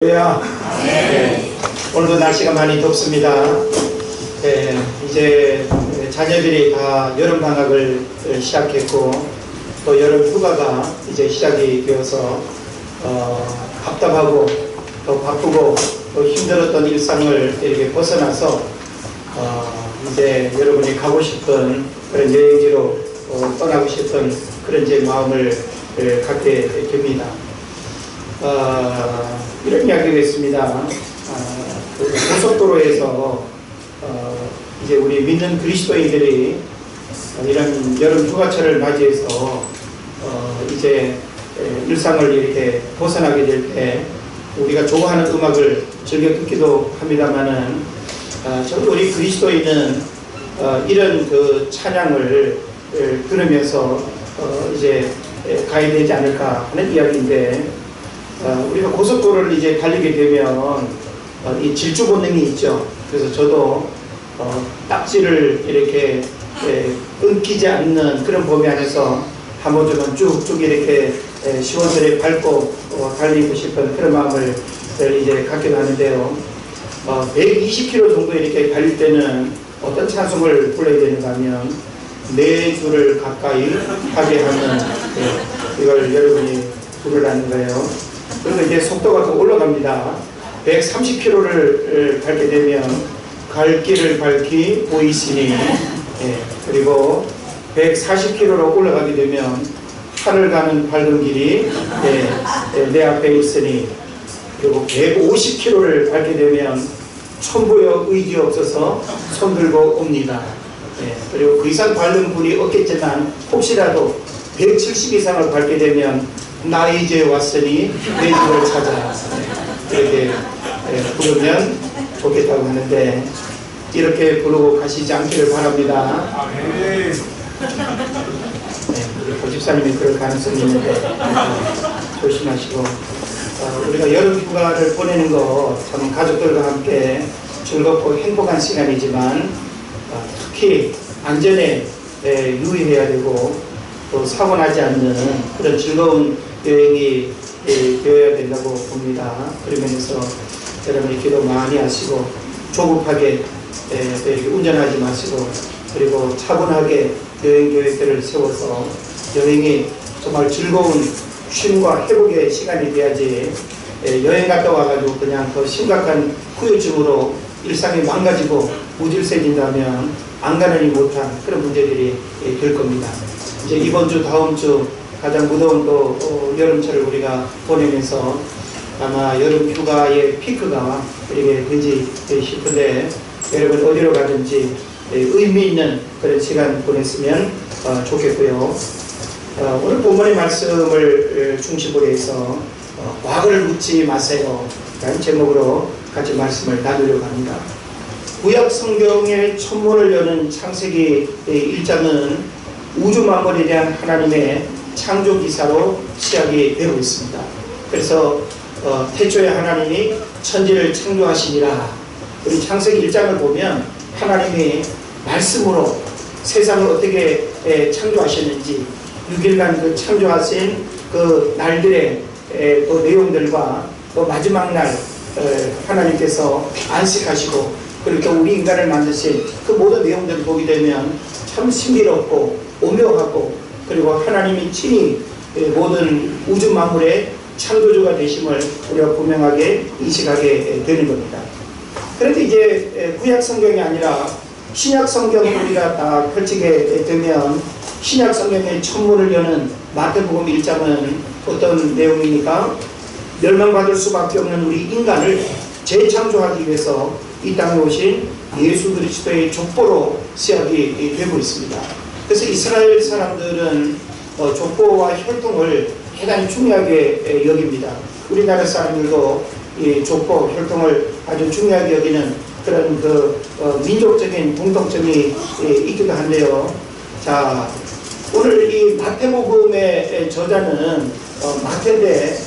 네. 오늘도 날씨가 많이 덥습니다. 네, 이제 자녀들이 다 여름 방학을 시작했고 또 여름 휴가가 이제 시작이 되어서 답답하고 또 바쁘고 또 힘들었던 일상을 이렇게 벗어나서 이제 여러분이 가고 싶은 그런 여행지로 떠나고 싶은 그런 제 마음을 갖게 됩니다. 이런 이야기가 있습니다. 고속도로에서 이제 우리 믿는 그리스도인들이 이런 여름 휴가철을 맞이해서 이제 일상을 이렇게 벗어나게 될 때 우리가 좋아하는 음악을 즐겨 듣기도 합니다만은 저도 우리 그리스도인은 이런 그 찬양을 들으면서 이제 가야 되지 않을까 하는 이야기인데, 우리가 고속도로를 이제 달리게 되면 이 질주 본능이 있죠. 그래서 저도 딱지를 이렇게 끊기지 않는 그런 범위 안에서 한 번쯤은 쭉쭉 이렇게 시원스레 밟고 달리고 싶은 그런 마음을 이제 갖게 하는데요. 120km 정도 이렇게 달릴 때는 어떤 찬송을 불러야 되는가 하면 내 주를 가까이 하게 하는, 이걸 여러분이 부르라는 거예요. 그리고 이제 속도가 더 올라갑니다. 130km를 밟게 되면 갈 길을 밝히 보이시니, 그리고 140km로 올라가게 되면 하늘 가는 밝은 길이 내 앞에 있으니, 그리고 150km를 밟게 되면 천부여 의지 없어서 손들고 옵니다. 그리고 그 이상 밟는 분이 없겠지만 혹시라도 170 이상을 밟게 되면 나 이제 왔으니 내 집을 찾아, 이렇게 부르면 좋겠다고 하는데, 이렇게 부르고 가시지 않기를 바랍니다. 우리 집사님이 그럴 가능성이 있는데 조심하시고, 우리가 여름 휴가를 보내는 거 참 가족들과 함께 즐겁고 행복한 시간이지만 특히 안전에 유의해야 되고 또 사고 나지 않는 그런 즐거운 여행이 되어야 된다고 봅니다. 그런 면에서 여러분이 기도 많이 하시고 조급하게 이렇게 운전하지 마시고, 그리고 차분하게 여행 계획들을 세워서 여행이 정말 즐거운 쉼과 회복의 시간이 돼야지, 여행 갔다 와가지고 그냥 더 심각한 후유증으로 일상이 망가지고 무질서진다면 안 가느니 못한 그런 문제들이 될 겁니다. 이제 이번 주 다음 주 가장 무더운 또 여름철을 우리가 보내면서 아마 여름 휴가의 피크가 이렇게 되지 싶은데, 여러분 어디로 가든지 의미 있는 그런 시간 보냈으면 좋겠고요. 오늘 본문의 말씀을 중심으로 해서 과거를 묻지 마세요 라는 제목으로 같이 말씀을 나누려고 합니다. 구약 성경의 천문을 여는 창세기 1장은 우주 만물에 대한 하나님의 창조 기사로 시작이 되고 있습니다. 그래서 태초에 하나님이 천지를 창조하시니라. 우리 창세기 1장을 보면 하나님이 말씀으로 세상을 어떻게 창조하셨는지 6일간 그 창조하신 그 날들의 그 내용들과 또 마지막 날 하나님께서 안식하시고, 그리고 또 우리 인간을 만드신 그 모든 내용들을 보게 되면 참 신비롭고 오묘하고, 그리고 하나님이 친히 모든 우주 만물의 창조주가 되심을 우리가 분명하게 인식하게 되는 겁니다. 그런데 이제 구약 성경이 아니라 신약 성경을 우리가 다 펼치게 되면 신약 성경의 천문을 여는 마태복음 1장은 어떤 내용이니까 멸망받을 수밖에 없는 우리 인간을 재창조하기 위해서 이 땅에 오신 예수 그리스도의 족보로 시작이 되고 있습니다. 그래서 이스라엘 사람들은 족보와 혈통을 대단히 중요하게 여깁니다. 우리나라 사람들도 이 족보, 혈통을 아주 중요하게 여기는 그런 그 민족적인 공통점이 있기도 한데요. 자, 오늘 이 마태복음의 저자는 마태인데,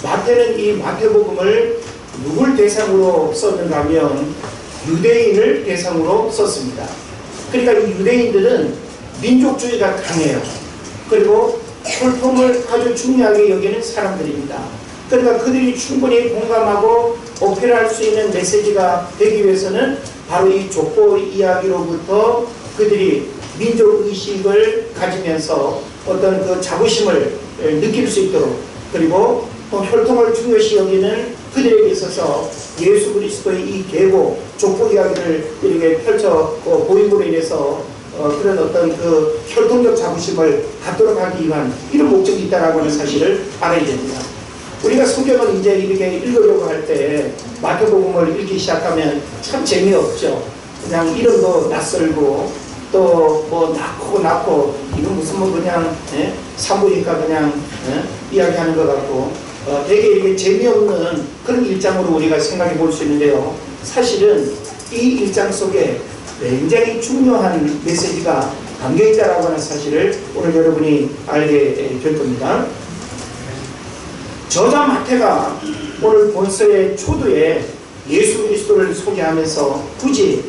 마태는 이 마태복음을 누굴 대상으로 썼는가 하면 유대인을 대상으로 썼습니다. 그러니까 이 유대인들은 민족주의가 강해요. 그리고 혈통을 아주 중요하게 여기는 사람들입니다. 그러니까 그들이 충분히 공감하고 어필할 수 있는 메시지가 되기 위해서는 바로 이 족보 이야기로부터 그들이 민족의식을 가지면서 어떤 그 자부심을 느낄 수 있도록, 그리고 또 혈통을 중요시 여기는 그들에게 있어서 예수 그리스도의 이 계보, 족보 이야기를 이렇게 펼쳐 보임으로 인해서 그런 어떤 그 혈통적 자부심을 갖도록 하기 위한 이런 목적이 있다라고 하는 사실을 알아야 됩니다. 우리가 성경을 이제 이렇게 읽으려고 할 때 마태복음을 읽기 시작하면 참 재미없죠. 그냥 이름도 낯설고 또 뭐 낳고 이건 무슨 뭐 그냥 산부니까 그냥 이야기하는 것 같고 되게 이게 재미없는 그런 일장으로 우리가 생각해 볼 수 있는데요. 사실은 이 일장 속에 굉장히 중요한 메시지가 담겨 있다라고 하는 사실을 오늘 여러분이 알게 될 겁니다. 저자 마태가 오늘 본서의 초두에 예수 그리스도를 소개하면서 굳이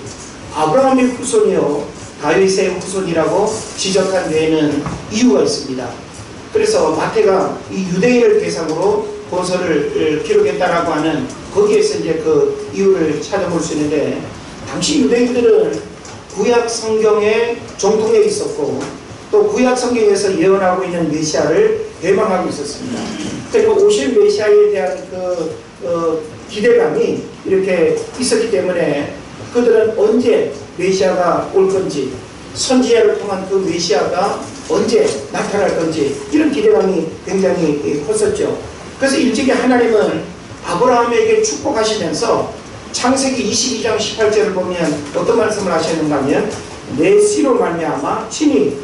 아브라함의 후손이요 다윗의 후손이라고 지적한 데에는 이유가 있습니다. 그래서 마태가 이 유대인을 대상으로 본서를 기록했다라고 하는 거기에서 이제 그 이유를 찾아볼 수 있는데, 당시 유대인들은 구약 성경에 정통해 있었고 또 구약 성경에서 예언하고 있는 메시아를 대망하고 있었습니다. 그리고 오실 메시아에 대한 기대감이 이렇게 있었기 때문에 그들은 언제 메시아가 올 건지, 선지자를 통한 그 메시아가 언제 나타날 건지 이런 기대감이 굉장히 컸었죠. 그래서 일찍이 하나님은 아브라함에게 축복하시면서 창세기 22장 18절을 보면 어떤 말씀을 하셨는가 하면 내 씨로 말미암아 친히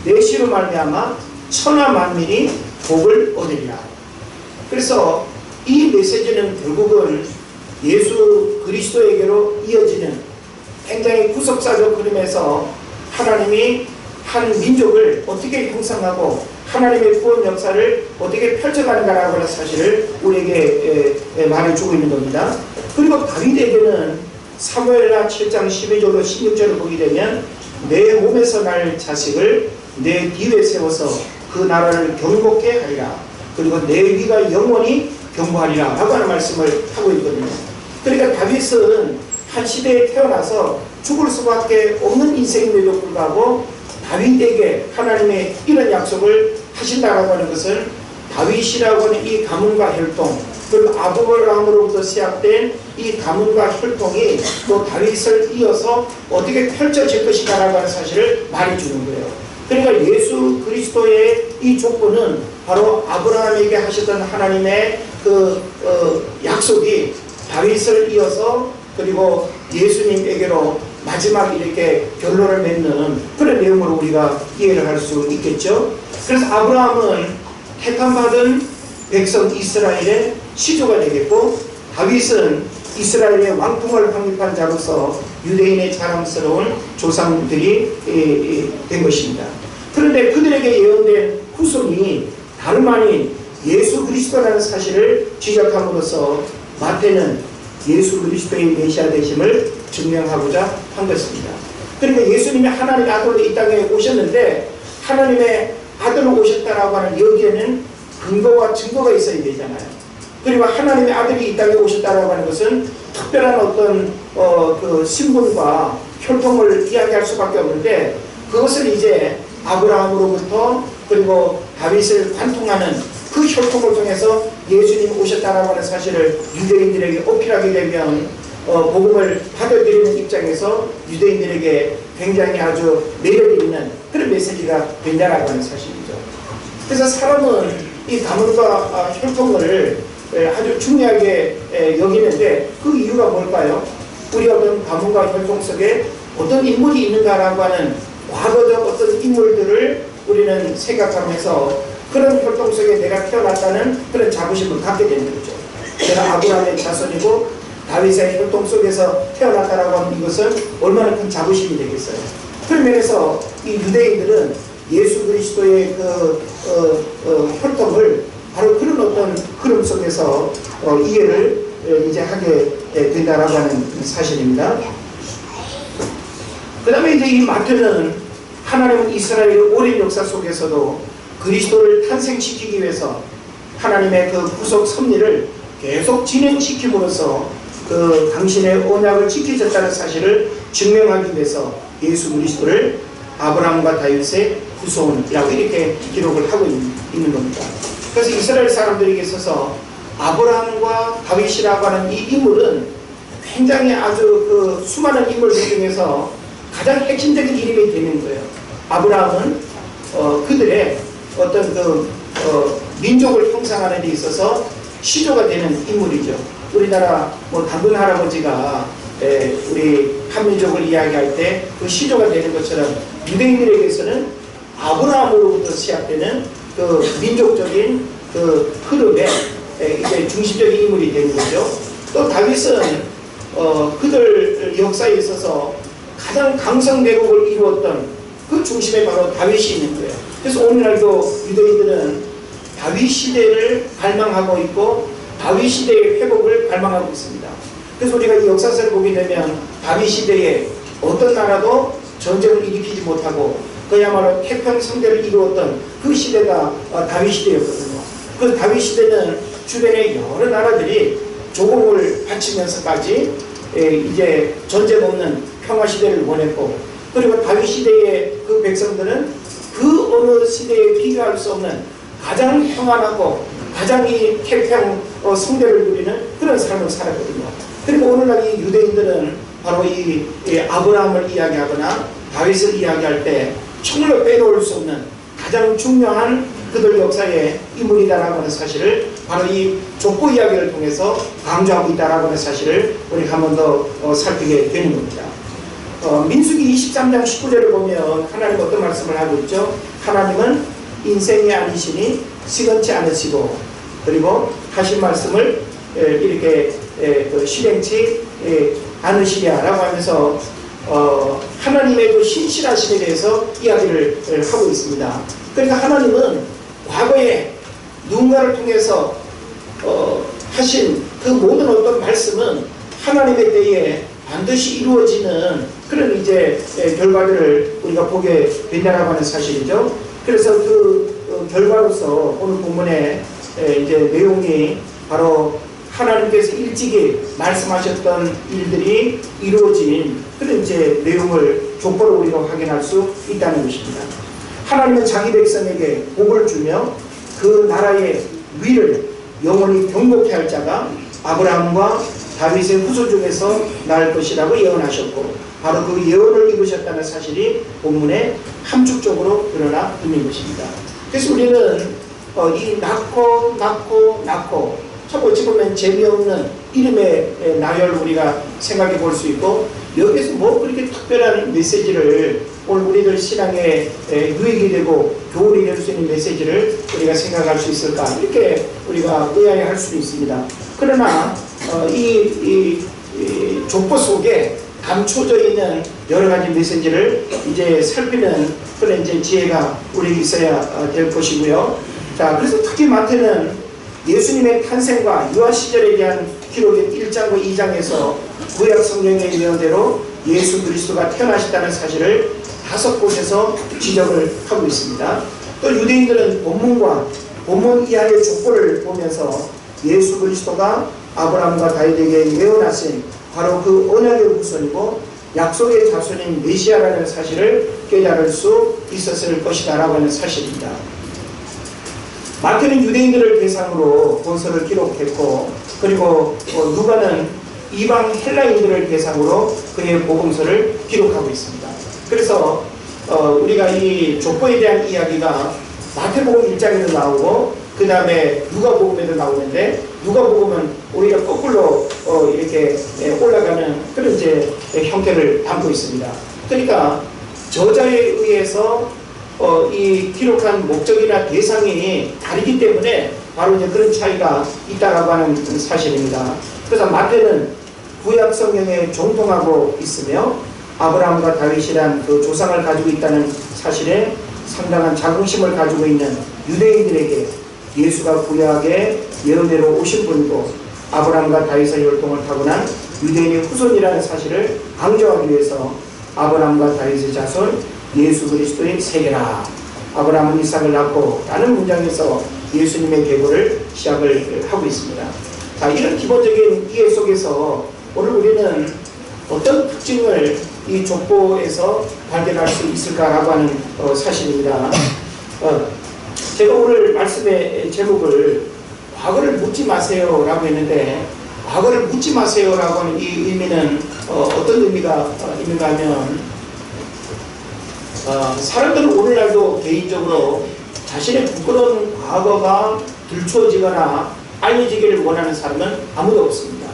내 씨로 말미암아 천하 만민이 복을 얻으리라. 그래서 이 메시지는 결국은 예수 그리스도에게로 이어지는 굉장히 구속사적 흐름에서 하나님이 한 민족을 어떻게 형성하고 하나님의 구원 역사를 어떻게 펼쳐가는가라고 하는 사실을 우리에게 말해주고 있는 겁니다. 그리고 다윗에게는 사무엘하 7장 12절로 16절을 보게 되면 내 몸에서 날 자식을 내 뒤에 세워서 그 나라를 경복케 하리라. 그리고 내 위가 영원히 경고하리라 라고 하는 말씀을 하고 있거든요. 그러니까 다윗은 한 시대에 태어나서 죽을 수밖에 없는 인생임에도 불구하고 다윗에게 하나님의 이런 약속을 하신다라고 하는 것은 다윗이라고 하는 이 가문과 혈통, 그리고 아브라함으로부터 시작된 이 가문과 혈통이 또 다윗을 이어서 어떻게 펼쳐질 것이다라고 하는 사실을 말해주는 거예요. 그러니까 예수 그리스도의 이 족보는 바로 아브라함에게 하셨던 하나님의 약속이 다윗을 이어서 그리고 예수님에게로 마지막 이렇게 결론을 맺는 그런 내용으로 우리가 이해를 할 수 있겠죠. 그래서 아브라함은 택함받은 백성 이스라엘의 시조가 되겠고, 다윗은 이스라엘의 왕통을 확립한 자로서 유대인의 자랑스러운 조상들이 된 것입니다. 그런데 그들에게 예언된 후손이 다름 아닌 예수 그리스도라는 사실을 지적함으로써 마태는 예수 그리스도의 메시아 되심을 증명하고자 한 것입니다. 그러니까 예수님이 하나님의 아들로 이 땅에 오셨는데 하나님의 아들로 오셨다라고 하는 여기에는 근거와 증거가 있어야 되잖아요. 그리고 하나님의 아들이 이 땅에 오셨다라고 하는 것은 특별한 어떤 그 신분과 혈통을 이야기할 수밖에 없는데, 그것을 이제 아브라함으로부터 그리고 다윗을 관통하는 그 혈통을 통해서 예수님이 오셨다라고 하는 사실을 유대인들에게 어필하게 되면 복음을 받아들이는 입장에서 유대인들에게 굉장히 아주 매력이 있는 그런 메시지가 된다라고 하는 사실이죠. 그래서 사람은 이 가문과 혈통을 아주 중요하게 여기는데 그 이유가 뭘까요? 우리가 어떤 가문과 혈통 속에 어떤 인물이 있는가라고 하는 과거적 어떤 인물들을 우리는 생각하면서 그런 혈통 속에 내가 태어났다는 그런 자부심을 갖게 되는 거죠. 내가 아브라함의 자손이고 다윗의 혈통 속에서 태어났다라고 하는 이것은 얼마나 큰 자부심이 되겠어요. 그런 면에서 이 유대인들은 예수 그리스도의 혈통을 바로 그런 어떤 흐름 속에서 이해를 이제 하게 된다라고 하는 사실입니다. 그 다음에 이제 이 마태는 하나님은 이스라엘의 오랜 역사 속에서도 그리스도를 탄생시키기 위해서 하나님의 그 구속 섭리를 계속 진행시킴으로써 그 당신의 언약을 지키셨다는 사실을 증명하기 위해서 예수 그리스도를 아브라함과 다윗의 후손이라고 이렇게 기록을 하고 있는 겁니다. 그래서 이스라엘 사람들에게 있어서 아브라함과 다윗이라고 하는 이 인물은 굉장히 아주 그 수많은 인물들 중에서 가장 핵심적인 이름이 되는 거예요. 아브라함은 그들의 어떤 그 민족을 형성하는 데 있어서 시조가 되는 인물이죠. 우리나라 뭐 당군 할아버지가 우리 한민족을 이야기할 때 그 시조가 되는 것처럼 유대인들에게서는 아브라함으로부터 시작되는 그 민족적인 그 흐름에 이제 중심적인 인물이 되는 거죠. 또 다윗은 그들 역사에 있어서 가장 강성 대국을 이루었던 그 중심에 바로 다윗이 있는 거예요. 그래서 오늘날도 유대인들은 다윗 시대를 갈망하고 있고 다윗 시대의 회복을 갈망하고 있습니다. 그래서 우리가 이 역사서를 보게 되면 다윗 시대에 어떤 나라도 전쟁을 일으키지 못하고 그야말로 태평성대를 이루었던 그 시대가 다윗 시대였거든요. 그래서 다윗 시대는 주변의 여러 나라들이 조공을 바치면서까지 이제 전쟁 없는 평화 시대를 원했고, 그리고 다윗 시대의 그 백성들은 그 어느 시대에 비교할 수 없는 가장 평안하고 가장 이 태평 성대를 누리는 그런 삶을 살았거든요. 그리고 오늘날 이 유대인들은 바로 이 아브라함을 이야기하거나 다윗을 이야기할 때 정말로 빼놓을 수 없는 가장 중요한 그들 역사의 인물이다라고 하는 사실을 바로 이 족보 이야기를 통해서 강조하고 있다라고 하는 사실을 우리가 한 번 더 살피게 되는 겁니다. 민수기 23장 19절을 보면 하나님 어떤 말씀을 하고 있죠? 하나님은 인생이 아니시니 시건치 않으시고, 그리고 하신 말씀을 이렇게 실행치 않으시랴라고 하면서 하나님의 그 신실하심에 대해서 이야기를 하고 있습니다. 그러니까 하나님은 과거에 누군가를 통해서 하신 그 모든 어떤 말씀은 하나님의 때에 반드시 이루어지는 그런 이제 결과들을 우리가 보게 된다라고 하는 사실이죠. 그래서 그 결과로서 오늘 본문에 이제 내용이 바로 하나님께서 일찍이 말씀하셨던 일들이 이루어진 그런 이제 내용을 족보로 우리가 확인할 수 있다는 것입니다. 하나님은 자기 백성에게 복을 주며 그 나라의 위를 영원히 경복케 할 자가 아브라함과 다윗의 후손 중에서 나올 것이라고 예언하셨고, 바로 그 예언을 이루셨다는 사실이 본문에 함축적으로 드러나 있는 것입니다. 그래서 우리는 이 낳고 참 어찌 보면 재미없는 이름의 나열을 우리가 생각해 볼 수 있고, 여기서 뭐 그렇게 특별한 메시지를 오늘 우리들 신앙에 유익이 되고 교훈이 될 수 있는 메시지를 우리가 생각할 수 있을까, 이렇게 우리가 의아해할 수도 있습니다. 그러나 이 족보 속에 감춰져 있는 여러 가지 메시지를 이제 살피는 그런 이제 지혜가 우리에게 있어야 될 것이고요. 자, 그래서 특히 마태는 예수님의 탄생과 유아 시절에 대한 기록의 1장과 2장에서 구약 성경의 예언대로 예수 그리스도가 태어나셨다는 사실을 5곳에서 지적을 하고 있습니다. 또 유대인들은 본문 이하의 족보를 보면서 예수 그리스도가 아브라함과 다윗에게 예언하신 바로 그 언약의 후손이고 약속의 자손인 메시아라는 사실을 깨달을 수 있었을 것이다 라고 하는 사실입니다. 마태는 유대인들을 대상으로 본서를 기록했고, 그리고 누가는 이방 헬라인들을 대상으로 그의 복음서를 기록하고 있습니다. 그래서 우리가 이 족보에 대한 이야기가 마태복음 1장에도 나오고 그 다음에 누가복음에도 나오는데, 누가복음은 오히려 거꾸로 이렇게 올라가는 그런 이제 형태를 담고 있습니다. 그러니까 저자에 의해서 이 기록한 목적이나 대상이 다르기 때문에 바로 이제 그런 차이가 있다라고 하는 사실입니다. 그래서 마태는 구약 성경에 정통하고 있으며 아브라함과 다윗이란 그 조상을 가지고 있다는 사실에 상당한 자긍심을 가지고 있는 유대인들에게 예수가 구약의 예언대로 오신 분이고 아브라함과 다윗의 혈통을 타고난 유대인의 후손이라는 사실을 강조하기 위해서 아브라함과 다윗의 자손 예수 그리스도의 세계라, 아브라함은 이삭을 낳고 라는 문장에서 예수님의 계보를 시작을 하고 있습니다. 자, 이런 기본적인 이해 속에서 오늘 우리는 어떤 특징을 이 족보에서 발견할 수 있을까라고 하는 사실입니다. 제가 오늘 말씀의 제목을 과거를 묻지 마세요 라고 했는데, 과거를 묻지 마세요 라고 하는 이 의미는 어떤 의미가 있는가 하면, 사람들은 오늘날도 개인적으로 자신의 부끄러운 과거가 들추어지거나 알려지기를 원하는 사람은 아무도 없습니다.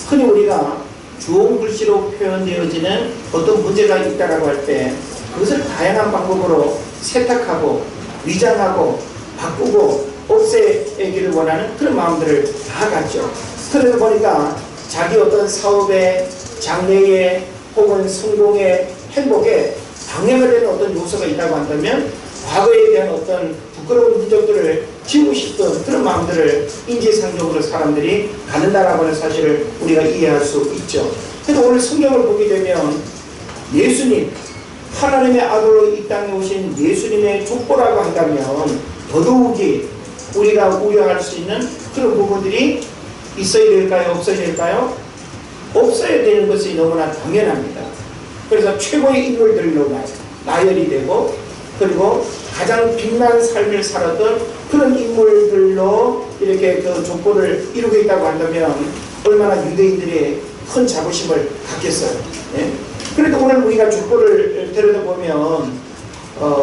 흔히 우리가 주홍 글씨로 표현되어지는 어떤 문제가 있다라고 할 때 그것을 다양한 방법으로 세탁하고 위장하고 바꾸고 없애기를 원하는 그런 마음들을 다 갖죠. 그러다 보니까 자기 어떤 사업에, 장래에, 혹은 성공에, 행복에 방해가 되는 어떤 요소가 있다고 한다면 과거에 대한 어떤 부끄러운 흔적들을 지우고 싶던 그런 마음들을 인지상정으로 사람들이 갖는다라고 하는 사실을 우리가 이해할 수 있죠. 그래서 오늘 성경을 보게 되면 예수님, 하나님의 아들로 이 땅에 오신 예수님의 족보라고 한다면 더더욱이 우리가 우려할 수 있는 그런 부분들이 있어야 될까요? 없어야 될까요? 없어야 되는 것이 너무나 당연합니다. 그래서 최고의 인물들로 나열이 되고, 그리고 가장 빛난 삶을 살았던 그런 인물들로 이렇게 그 족보를 이루고 있다고 한다면 얼마나 유대인들이 큰 자부심을 갖겠어요. 예? 그래도 오늘 우리가 족보를 들여다보면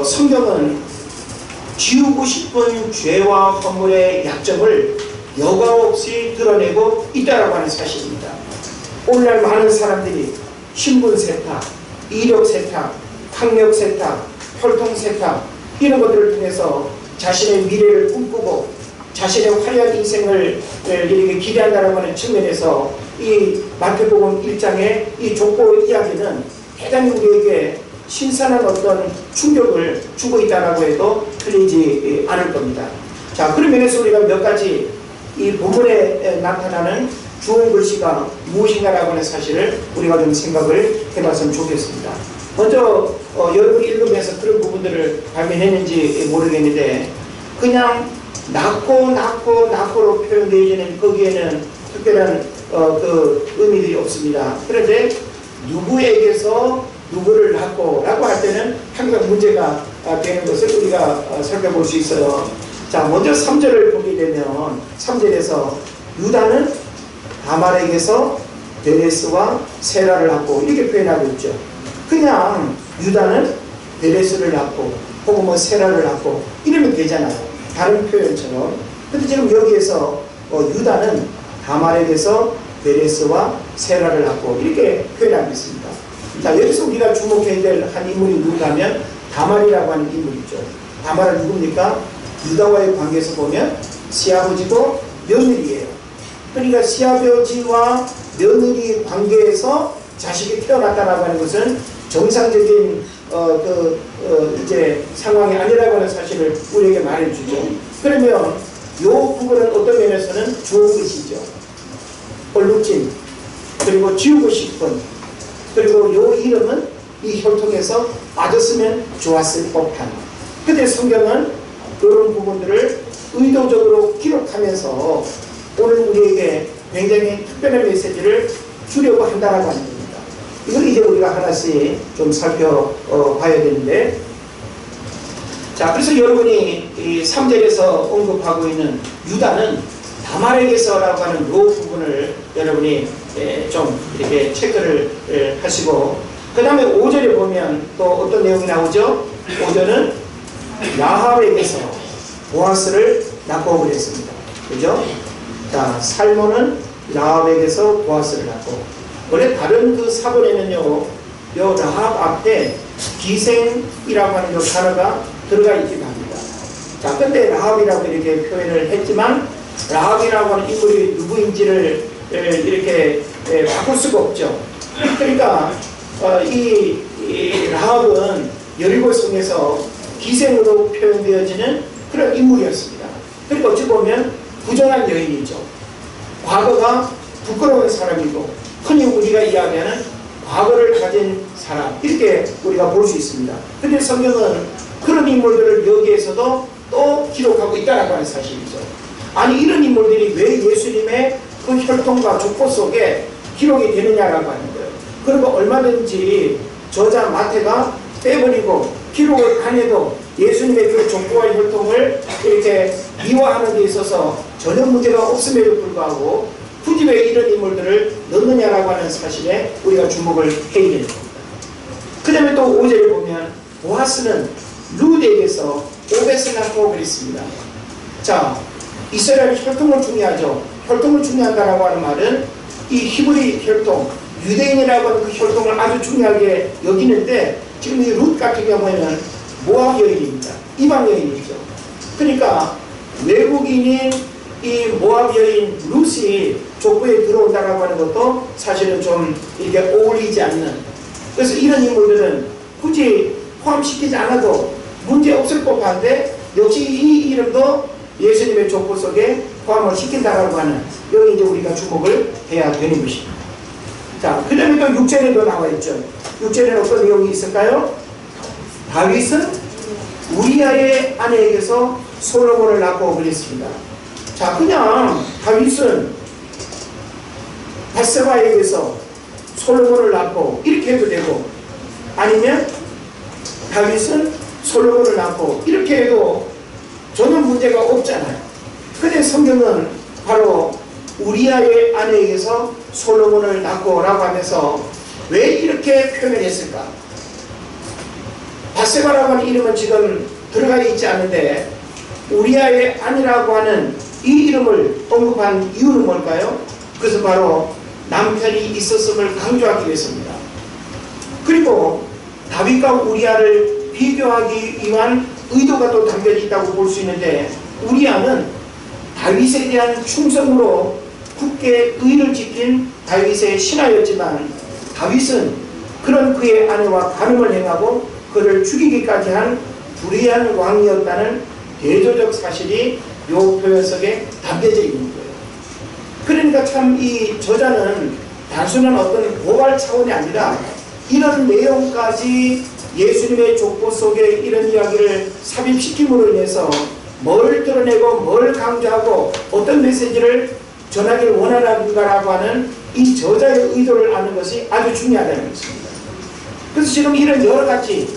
성경은 지우고 싶은 죄와 허물의 약점을 여과 없이 드러내고 있다라고 하는 사실입니다. 오늘날 많은 사람들이 신분 세탁, 이력 세탁, 학력 세탁, 혈통 세탁, 이런 것들을 통해서 자신의 미래를 꿈꾸고 자신의 화려한 인생을 이렇게 기대한다는 하는 측면에서 이 마태복음 1장의 이 족보 이야기는 대단히 우리에게 신선한 어떤 충격을 주고 있다라고 해도 틀리지 않을 겁니다. 자, 그런 면에서 우리가 몇 가지 이 본문에 나타나는 주홍 글씨가 무엇인가라고 하는 사실을 우리가 좀 생각을 해봤으면 좋겠습니다. 먼저 여러분이 읽으면서 그런 부분들을 발견했는지 모르겠는데, 그냥 낳고로 표현되어지는 거기에는 특별한 그 의미들이 없습니다. 그런데 누구에게서 누구를 낳고 라고 할 때는 항상 문제가 되는 것을 우리가 살펴볼 수 있어요. 자, 먼저 3절을 보게 되면 3절에서 유다는 다말에게서 베레스와 세라를 낳고 이렇게 표현하고 있죠. 그냥 유다는 베레스를 낳고 혹은 뭐 세라를 낳고 이러면 되잖아요, 다른 표현처럼. 근데 지금 여기에서 유다는 다말에게서 베레스와 세라를 낳고 이렇게 표현하고 있습니다. 자, 여기서 우리가 주목해야 될 한 인물이 누군가 하면 다말이라고 하는 인물이죠. 다말은 누굽니까? 유다와의 관계에서 보면 시아버지고 며느리예요. 그러니까 시아버지와 며느리 관계에서 자식이 태어났다라고 하는 것은 정상적인 이제 상황이 아니라고 하는 사실을 우리에게 말해주죠. 그러면 이 부분은 어떤 면에서는 좋은 것이죠. 얼룩진, 그리고 지우고 싶은, 그리고 이 이름은 이 혈통에서 빠졌으면 좋았을 법한. 근데 성경은 이런 부분들을 의도적으로 기록하면서 오늘 우리에게 굉장히 특별한 메시지를 주려고 한다라고 하는 겁니다. 이걸 이제 우리가 하나씩 좀 살펴봐야 되는데, 자, 그래서 여러분이 이 3절에서 언급하고 있는 유다는 다말에게서라고 하는 이 부분을 여러분이 좀 이렇게 체크를 하시고, 그 다음에 5절에 보면 또 어떤 내용이 나오죠? 5절은 라합에게서 보아스를 낳고 그랬습니다. 그죠? 자, 살몬은 라합에게서 보아스를 낳고, 원래 다른 그 사본에는요, 요 라합 앞에 기생이라고 하는 요 단어가 들어가 있기도 합니다. 자, 근데 라합이라고 이렇게 표현을 했지만 라합이라고 하는 인물이 누구인지를 이렇게 바꿀 수가 없죠. 그러니까 이 라합은 여리고 성에서 기생으로 표현되어지는 그런 인물이었습니다. 그리고 어찌 보면 부정한 여인이죠. 과거가 부끄러운 사람이고 흔히 우리가 이야기하는 과거를 가진 사람, 이렇게 우리가 볼 수 있습니다. 그런데 성경은 그런 인물들을 여기에서도 또 기록하고 있다라고 하는 사실이죠. 아니 이런 인물들이 왜 예수님의 그 혈통과 족보 속에 기록이 되느냐라고 하는 거예요. 그리고 얼마든지 저자 마태가 빼버리고 기록을 안 해도 예수님의 그 족보와 혈통을 이렇게 미화하는 데 있어서 전혀 문제가 없음에도 불구하고 굳이 왜 이런 인물들을 넣느냐라고 하는 사실에 우리가 주목을 해야 되는 겁니다. 그 다음에 또 5절에 보면 보아스는 룻에게서 오벳을 낳고 그랬습니다. 자, 이스라엘 혈통을 중요하죠. 혈통을 중요하다라고 하는 말은 이 히브리 혈통, 유대인이라고 하는 그 혈통을 아주 중요하게 여기는데 지금 이 룻 같은 경우에는 모압 여인입니다. 이방 여인이죠. 그러니까 외국인인 이 모압 여인 룻이 족보에 들어온다라고 하는 것도 사실은 좀 이렇게 어울리지 않는, 그래서 이런 인물들은 굳이 포함시키지 않아도 문제 없을 법한데 역시 이 이름도 예수님의 족보 속에 포함을 시킨다라고 하는, 여기 이제 우리가 주목을 해야 되는 것입니다. 자, 그 다음에 또 6절에도 나와 있죠. 6절에는 어떤 내용이 있을까요? 다윗은 우리아의 아내에게서 솔로몬을 낳고 그랬습니다. 자, 그냥 다윗은 바세바에게서 솔로몬을 낳고 이렇게 해도 되고, 아니면 다윗은 솔로몬을 낳고 이렇게 해도 전혀 문제가 없잖아요. 근데 성경은 바로 우리아의 아내에게서 솔로몬을 낳고 라고 하면서 왜 이렇게 표현했을까? 바세바라고 하는 이름은 지금 들어가 있지 않은데 우리아의 아내라고 하는 이 이름을 언급한 이유는 뭘까요? 그것은 바로 남편이 있었음을 강조하기 위해서입니다. 그리고 다윗과 우리아를 비교하기 위한 의도가 또 담겨져 있다고 볼 수 있는데, 우리아는 다윗에 대한 충성으로 굳게 의를 지킨 다윗의 신하였지만 다윗은 그런 그의 아내와 간음을 행하고 그를 죽이기까지 한 불의한 왕이었다는 대조적 사실이 이 표현 속에 담겨져 있는 거예요. 그러니까 참 이 저자는 단순한 어떤 고발 차원이 아니라 이런 내용까지 예수님의 족보 속에 이런 이야기를 삽입시킴으로 인해서 뭘 드러내고 뭘 강조하고 어떤 메시지를 전하기를 원하는가라고 하는 이 저자의 의도를 아는 것이 아주 중요하다는 것입니다. 그래서 지금 이런 여러 가지,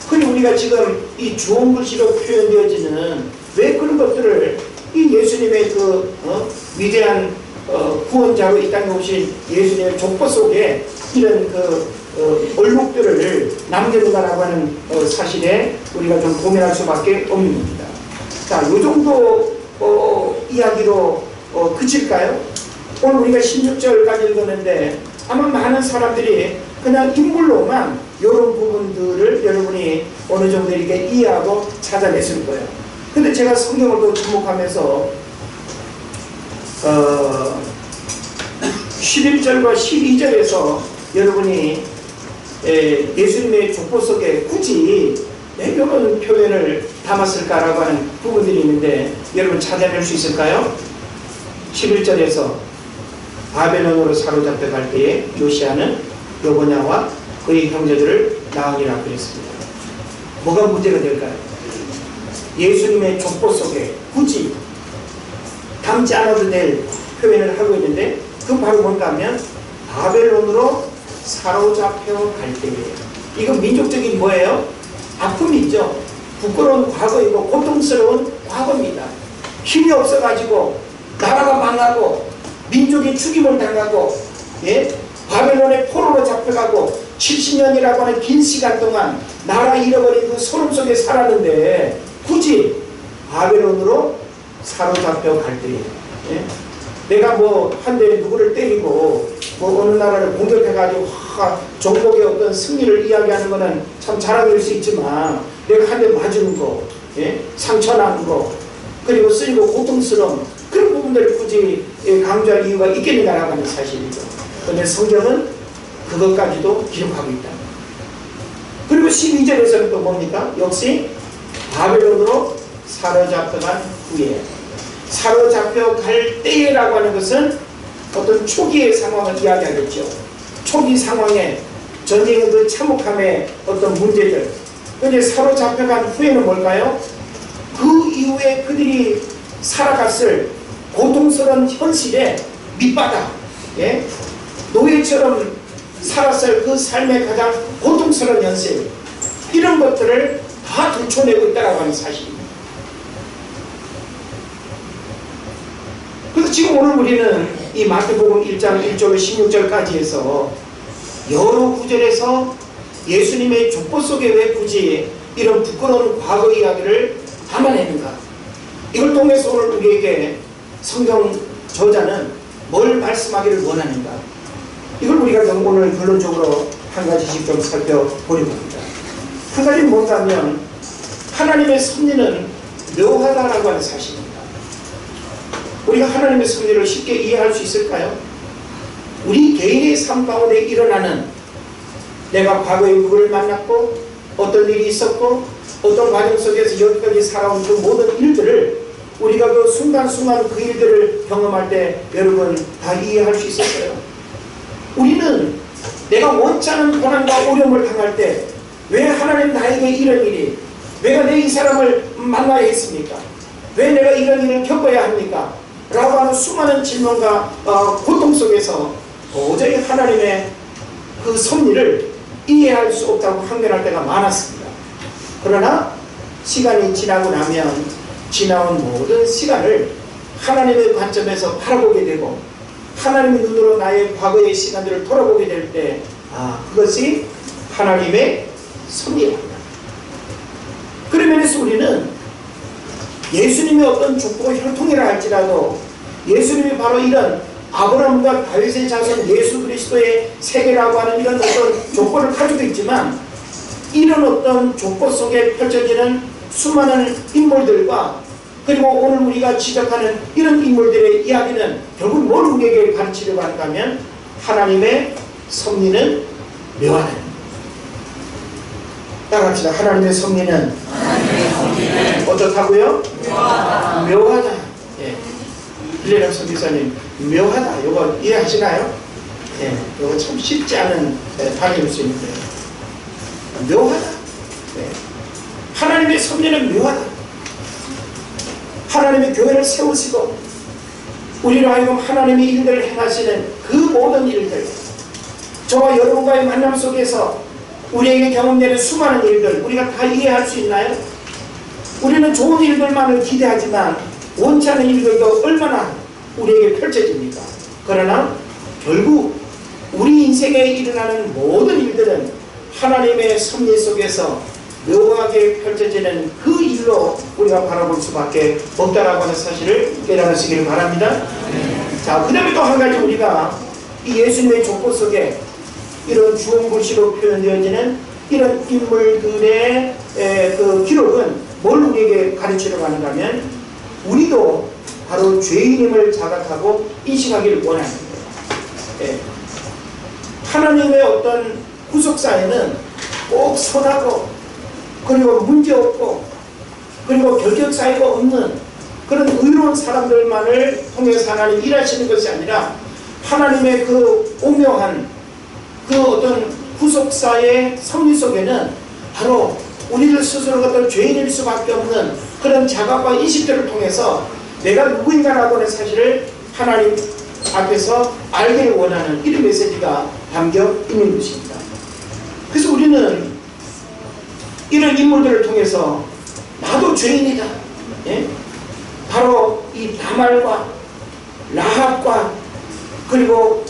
흔히 우리가 지금 이 주홍 글씨로 표현되어지는 왜 그런 것들을 이 예수님의 그 위대한 구원자로 이 땅에 오신 예수님의 족보 속에 이런 그 얼룩들을 남겼는가라고 하는 사실에 우리가 좀 고민할 수밖에 없는 겁니다. 자, 이 정도 이야기로 그칠까요? 오늘 우리가 16절까지 읽었는데 아마 많은 사람들이 그냥 인물로만 이런 부분들을 여러분이 어느 정도 이렇게 이해하고 찾아냈을 거예요. 근데 제가 성경을 또 주목하면서 11절과 12절에서 여러분이 예수님의 족보 속에 굳이 왜 이런 표현을 담았을까라고 하는 부분들이 있는데 여러분 찾아낼 수 있을까요? 11절에서 바벨론으로 사로잡혀갈 때에 요시아는 여고냐와 그의 형제들을 낳으리라 그랬습니다. 뭐가 문제가 될까요? 예수님의 족보 속에 굳이 담지 않아도 될 표현을 하고 있는데 그 바로 뭔가 하면 바벨론으로 사로잡혀 갈 때예요. 이건 민족적인 뭐예요? 아픔이죠. 부끄러운 과거이고 고통스러운 과거입니다. 힘이 없어가지고 나라가 망하고 민족이 죽임을 당하고 바벨론의 포로로 잡혀가고 70년이라고 하는 긴 시간 동안 나라 잃어버린 그 소름 속에 살았는데 굳이 바벨론으로 사로잡혀 갈 때예요. 내가 뭐 한데 누구를 때리고 뭐 어느 나라를 공격해가지고 정복의 어떤 승리를 이야기하는 거는 참 자랑일 수 있지만 내가 한 대 맞은 거, 상처 난 거, 그리고 쓰이고 고통스러운 그런 부분들을 굳이 강조할 이유가 있겠느냐라고 하는 사실이죠. 그런데 성경은 그것까지도 기록하고 있다. 그리고 12절에서는 또 뭡니까? 역시 바벨론으로 사로잡혀간 후에, 사로잡혀 갈 때라고 하는 것은 어떤 초기의 상황을 이야기하겠죠. 초기 상황에 전쟁의 그 참혹함의 어떤 문제들. 그런데 사로잡혀간 후에는 뭘까요? 그 이후에 그들이 살아갔을 고통스러운 현실의 밑바닥, 예? 노예처럼 살았을 그 삶의 가장 고통스러운 현실, 이런 것들을 다 들춰내고 있다고 하는 사실입니다. 그래서 지금 오늘 우리는 이 마태복음 1장 1절 16절까지 해서 여러 구절에서 예수님의 족보 속에 왜 굳이 이런 부끄러운 과거 이야기를 담아내는가, 이걸 통해서 오늘 우리에게 성경 저자는 뭘 말씀하기를 원하는가, 이걸 우리가 오늘 결론적으로 한 가지씩 좀 살펴보려고 합니다. 한 가지는 뭔가 하면 하나님의 섭리는 묘하다라고 하는 사실입니다. 우리가 하나님의 섭리를 쉽게 이해할 수 있을까요? 우리 개인의 삶 가운데 일어나는, 내가 과거에 누구를 만났고 어떤 일이 있었고 어떤 과정 속에서 여기까지 살아온 그 모든 일들을 우리가 그 순간순간 그 일들을 경험할 때 여러분 다 이해할 수 있었어요? 우리는 내가 원치 않은 고난과 어려움을 당할 때 왜 하나님 나에게 이런 일이, 왜 내 이 사람을 만나야 했습니까? 왜 내가 이런 일을 겪어야 합니까? 라고 하는 수많은 질문과 고통 속에서 도저히 하나님의 그 섭리를 이해할 수 없다고 항변할 때가 많았습니다. 그러나 시간이 지나고 나면 지나온 모든 시간을 하나님의 관점에서 바라보게 되고 하나님의 눈으로 나의 과거의 시간들을 돌아보게 될 때 그것이 하나님의 섭리입니다. 그런 면에서 우리는 예수님의 어떤 족보 혈통이라 할지라도 예수님이 바로 이런 아브라함과 다윗의 자손 예수 그리스도의 세계라고 하는 이런 어떤 족보를 가지고 있지만, 이런 어떤 족보 속에 펼쳐지는 수많은 인물들과 그리고 오늘 우리가 지적하는 이런 인물들의 이야기는 결국 뭘 우리에게 가르치려고 하는가 하면 하나님의 섭리는 묘하다. 따라합시다. 하나님의 섭리는 어떻다고요? 묘하다. 예. 빌레람 선교사님, 묘하다. 이거 이해하시나요? 예. 이거 참 쉽지 않은 단어일 수 있는데, 묘하다. 예. 하나님의 섭리는 묘하다. 하나님의 교회를 세우시고 우리로 하여금 하나님의 일들을 행하시는 그 모든 일들, 저와 여러분과의 만남 속에서 우리에게 경험되는 수많은 일들, 우리가 다 이해할 수 있나요? 우리는 좋은 일들만을 기대하지만 원치 않은 일들도 얼마나 우리에게 펼쳐집니까? 그러나 결국 우리 인생에 일어나는 모든 일들은 하나님의 섭리 속에서 묘하게 펼쳐지는 그 일로 우리가 바라볼 수밖에 없다라고 하는 사실을 깨달으시길 바랍니다. 자, 그 다음에 또 한 가지, 우리가 이 예수님의 족보 속에 이런 주홍글씨로 표현되어지는 이런 인물들의 그 기록은 뭘 우리에게 가르치려고 하는가 하면, 우리도 바로 죄인임을 자각하고 인식하기를 원하는 거예요. 예. 하나님의 어떤 구속사에는 꼭 선하고 그리고 문제없고 그리고 결격사유가 없는 그런 의로운 사람들만을 통해서 하나님 일하시는 것이 아니라, 하나님의 그 오묘한 그 어떤 구속사의 섭리 속에는 바로 우리들 스스로가 어떤 죄인일 수밖에 없는 그런 자각과 인식들을 통해서 내가 누구인가라고 하는 사실을 하나님 앞에서 알기를 원하는 이런 메시지가 담겨 있는 것입니다. 그래서 우리는 이런 인물들을 통해서 나도 죄인이다, 예? 바로 이 다말과 라합과 그리고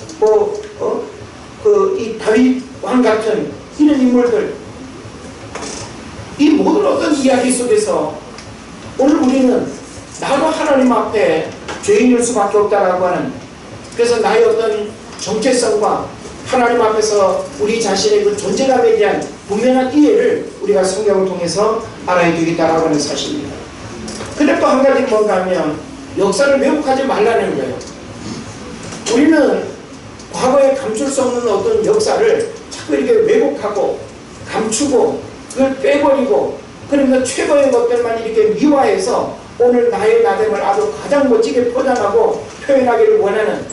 이 다윗 왕 같은 이런 인물들, 이 모든 어떤 이야기 속에서 오늘 우리는 나도 하나님 앞에 죄인일 수밖에 없다라고 하는, 그래서 나의 어떤 정체성과 하나님 앞에서 우리 자신의 그 존재감에 대한 분명한 이해를 우리가 성경을 통해서 알아야 되겠다라고 하는 사실입니다. 근데 또 한 가지는 뭔가 하면 역사를 왜곡하지 말라는 거예요. 우리는 과거에 감출 수 없는 어떤 역사를 자꾸 이렇게 왜곡하고 감추고 그걸 빼버리고, 그러면서 최고의 것들만 이렇게 미화해서 오늘 나의 나됨을 아주 가장 멋지게 포장하고 표현하기를 원하는,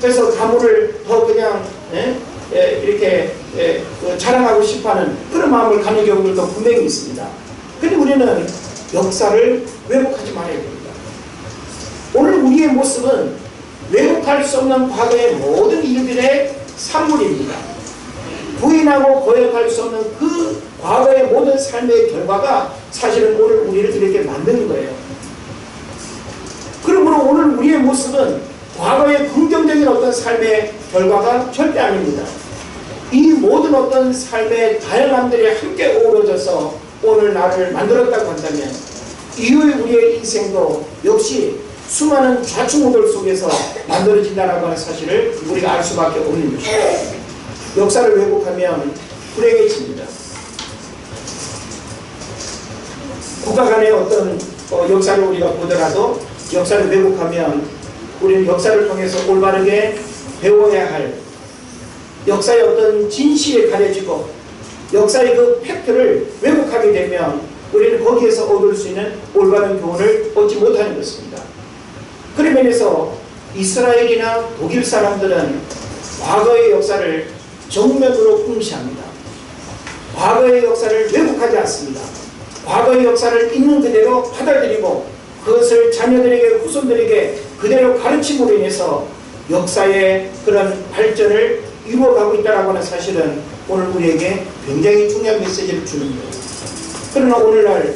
그래서 가문을 더 그냥 이렇게 자랑하고 싶어하는 그런 마음을 가는 경우들도 분명히 있습니다. 근데 우리는 역사를 왜곡하지 말아야 됩니다. 오늘 우리의 모습은 왜곡할 수 없는 과거의 모든 일들의 산물입니다. 부인하고 거역할 수 없는 그 과거의 모든 삶의 결과가 사실은 오늘 우리를 이렇게 만드는 거예요. 그러므로 오늘 우리의 모습은 과거의 긍정적인 어떤 삶의 결과가 절대 아닙니다. 이 모든 어떤 삶의 다양함들이 함께 어우러져서 오늘 나를 만들었다고 한다면 이후의 우리의 인생도 역시 수많은 좌충우돌 속에서 만들어진다는 하는 사실을 우리가 알 수밖에 없는 것입니다. 역사를 왜곡하면 불행해집니다. 국가 간의 어떤 역사를 우리가 보더라도 역사를 왜곡하면 우리는 역사를 통해서 올바르게 배워야 할 역사의 어떤 진실이 가려지고 역사의 그 팩트를 왜곡하게 되면 우리는 거기에서 얻을 수 있는 올바른 교훈을 얻지 못하는 것입니다. 그런 면에서 이스라엘이나 독일 사람들은 과거의 역사를 정면으로 응시합니다. 과거의 역사를 왜곡하지 않습니다. 과거의 역사를 있는 그대로 받아들이고 그것을 자녀들에게 후손들에게 그대로 가르침으로 인해서 역사의 그런 발전을 이루어가고 있다는 하는 사실은 오늘 우리에게 굉장히 중요한 메시지를 주는 거예요. 그러나 오늘날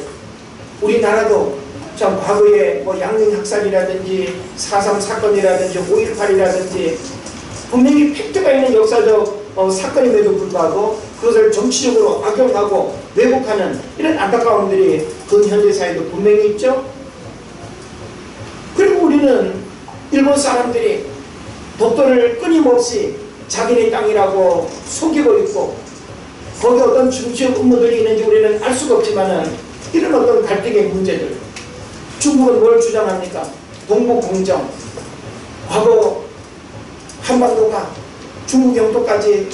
우리나라도 참 과거에 양릉학살이라든지 4.3 사건이라든지 5.18이라든지 분명히 팩트가 있는 역사적 사건임에도 불구하고 그것을 정치적으로 악용하고 왜곡하는 이런 안타까운 일이 근현대 사회도 분명히 있죠. 그리고 우리는 일본 사람들이 독도를 끊임없이 자기네 땅이라고 속이고 있고 거기 어떤 중시적 음모들이 있는지 우리는 알 수가 없지만은 이런 어떤 갈등의 문제들 중국은 뭘 주장합니까? 동북공정 과거 한반도가 중국 영토까지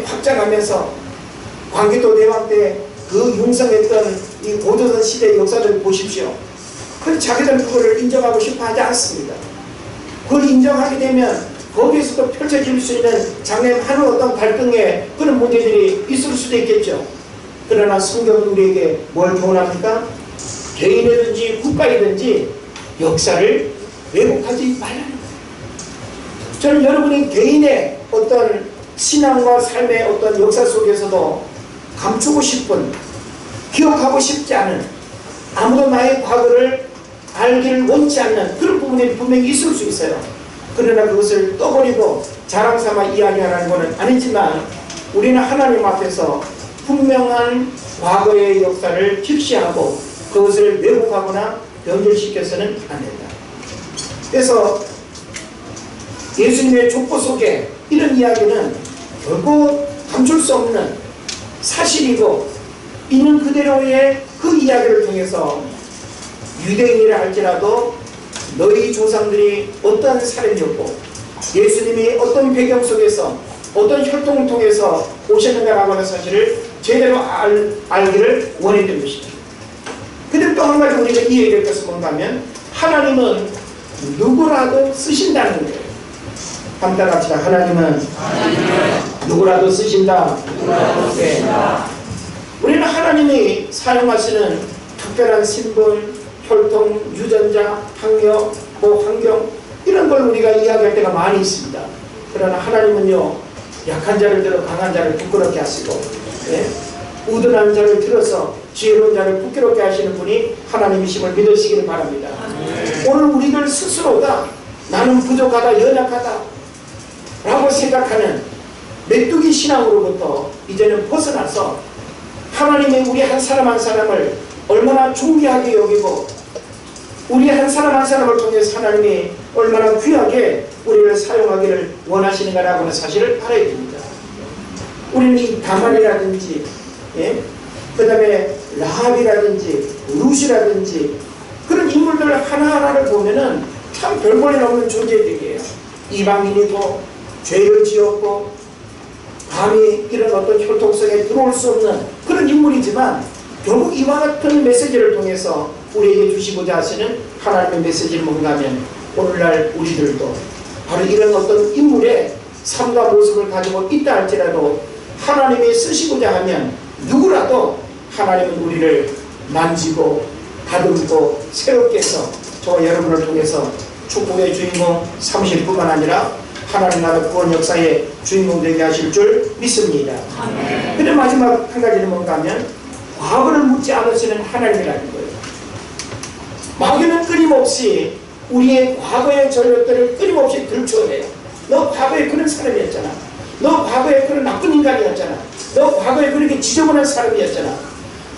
확장하면서 광개토 대왕 때 그 융성했던 이 고조선 시대의 역사를 보십시오. 그런데 자기들은 그거를 인정하고 싶어 하지 않습니다. 그걸 인정하게 되면 거기에서도 펼쳐질 수 있는 장래하는 어떤 갈등의 그런 문제들이 있을 수도 있겠죠. 그러나 성경은 우리에게 뭘 교훈합니까? 개인이든지 국가이든지 역사를 왜곡하지 말라는 거예요. 저는 여러분이 개인의 어떤 신앙과 삶의 어떤 역사 속에서도 감추고 싶은, 기억하고 싶지 않은, 아무도 나의 과거를 알기를 원치 않는 그런 부분이 분명히 있을 수 있어요. 그러나 그것을 떠버리고 자랑삼아 이야기하라는 것은 아니지만 우리는 하나님 앞에서 분명한 과거의 역사를 직시하고 그것을 왜곡하거나 변질시켜서는 안 된다. 그래서 예수님의 족보 속에 이런 이야기는 결국 감출 수 없는 사실이고 있는 그대로의 그 이야기를 통해서 유대인이라 할지라도 너희 조상들이 어떤 사람이었고 예수님이 어떤 배경 속에서 어떤 혈통을 통해서 오셨는가라고 하는 사실을 제대로 알기를 원했던 것이죠. 근데 또 한 가지 우리가 이해해야 될 것은 뭔가 하면 하나님은 누구라도 쓰신다는 거예요. 한번 따라합시다. 하나님은 누구라도 쓰신다. 네. 우리는 하나님이 사용하시는 특별한 신분, 혈통, 유전자, 학력, 환경 이런 걸 우리가 이야기할 때가 많이 있습니다. 그러나 하나님은요 약한 자를 들어 강한 자를 부끄럽게 하시고 우둔한 자를 들어서 지혜로운 자를 부끄럽게 하시는 분이 하나님이심을 믿으시기를 바랍니다. 오늘 우리들 스스로가 나는 부족하다, 연약하다 라고 생각하는 메뚜기 신앙으로부터 이제는 벗어나서 하나님이 우리 한 사람 한 사람을 얼마나 존귀하게 여기고 우리 한 사람 한 사람을 통해서 하나님이 얼마나 귀하게 우리를 사용하기를 원하시는가라고 하는 사실을 알아야 됩니다. 우리는 이 다말이라든지 그 다음에 라합이라든지 룻이라든지 그런 인물들 하나하나를 보면은 참 별볼일 없는 존재들이에요. 이방인이고 죄를 지었고 감히 이런 어떤 혈통성에 들어올 수 없는 그런 인물이지만 결국 이와 같은 메시지를 통해서 우리에게 주시고자 하시는 하나님의 메시지를 뭔가 하면 오늘날 우리들도 바로 이런 어떤 인물의 삶과 모습을 가지고 있다 할지라도 하나님이 쓰시고자 하면 누구라도 하나님은 우리를 만지고 다듬고 새롭게 해서 저와 여러분을 통해서 축복의 주인공 삼으실 뿐만 아니라 하나님 나라 구원 역사의 주인공 되게 하실 줄 믿습니다. 근데 마지막 한 가지는 뭔가 하면 과거를 묻지 않으시는 하나님이라는 거예요. 마귀는 끊임없이 우리의 과거의 전력들을 끊임없이 들춰내요. 너 과거에 그런 사람이었잖아. 너 과거에 그런 나쁜 인간이었잖아. 너 과거에 그렇게 지저분한 사람이었잖아.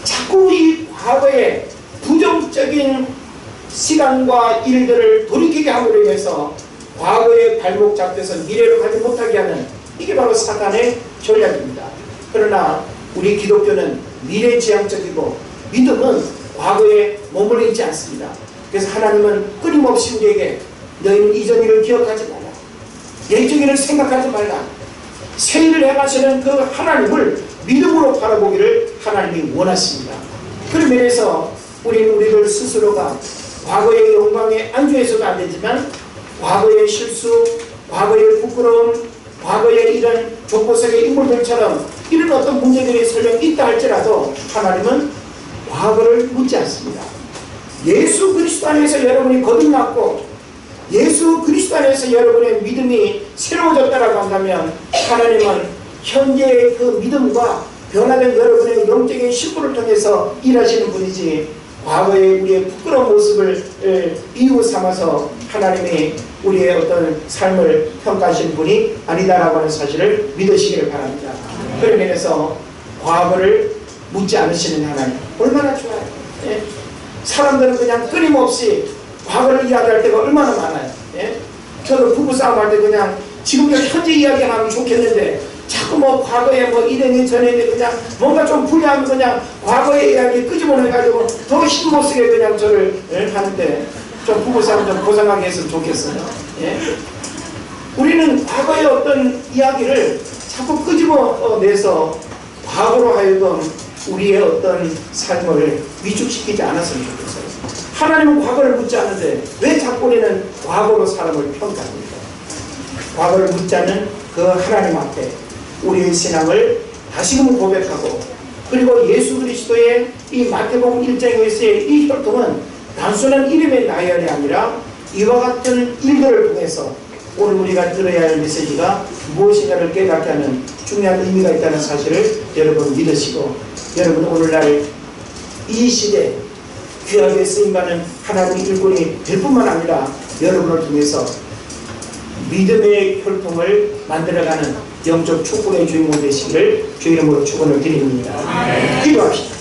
자꾸 이 과거의 부정적인 시간과 일들을 돌이키게 함으로 인해서 과거의 발목 잡혀서 미래로 가지 못하게 하는, 이게 바로 사탄의 전략입니다. 그러나 우리 기독교는 미래지향적이고 믿음은 과거에 머물러 있지 않습니다. 그래서 하나님은 끊임없이 우리에게 너희는 이전 일을 기억하지 마라, 예적 일을 생각하지 말라, 새 일을 행하시는 그 하나님을 믿음으로 바라보기를 하나님이 원하십니다. 그런 면에서 우리들 스스로가 과거의 영광에 안주해서도 안 되지만 과거의 실수, 과거의 부끄러움, 과거의 이런 족보석의 인물들처럼 이런 어떤 문제들이 설령 있다 할지라도 하나님은 과거를 묻지 않습니다. 예수 그리스도 안에서 여러분이 거듭났고 예수 그리스도 안에서 여러분의 믿음이 새로워졌다고 한다면 하나님은 현재의 그 믿음과 변화된 여러분의 영적인 신분을 통해서 일하시는 분이지, 과거의 우리의 부끄러운 모습을 이유 삼아서 하나님이 우리의 어떤 삶을 평가하시는 분이 아니다라고 하는 사실을 믿으시기를 바랍니다. 그런 면에서 과거를 묻지 않으시는 하나님 얼마나 좋아요. 예? 사람들은 그냥 끊임없이 과거를 이야기할 때가 얼마나 많아요. 예? 저도 부부싸움 할 때 그냥 지금도 현재 이야기하면 좋겠는데 자꾸 뭐 과거에 뭐 이랬니 저랬니 그냥 뭔가 좀 불리하면 그냥 과거의 이야기 끄집어내가지고 더 힘 못 쓰게 그냥 저를 하는데 좀 부부싸움 좀 고상하게 했으면 좋겠어요. 예? 우리는 과거의 어떤 이야기를 자꾸 끄집어내서 과거로 하여금 우리의 어떤 삶을 위축시키지 않았으면 좋겠어요. 하나님은 과거를 묻지 않는데 왜 자꾸 우리는 과거로 사람을 평가합니까? 과거를 묻지 않는 그 하나님 앞에 우리의 신앙을 다시금 고백하고, 그리고 예수 그리스도의 이 마태복음 1장에서의 이 혈통은 단순한 이름의 나열이 아니라 이와 같은 일들을 통해서 오늘 우리가 들어야 할 메시지가 무엇인가를 깨닫게 하는 중요한 의미가 있다는 사실을 여러분 믿으시고, 여러분 오늘날 이 시대 귀하게 쓰임받는 하나님의 일꾼이 될 뿐만 아니라 여러분을 통해서 믿음의 혈통을 만들어가는 영적 축복의 주인공 되시기를 주 이름으로 축원을 드립니다. 기도합시다.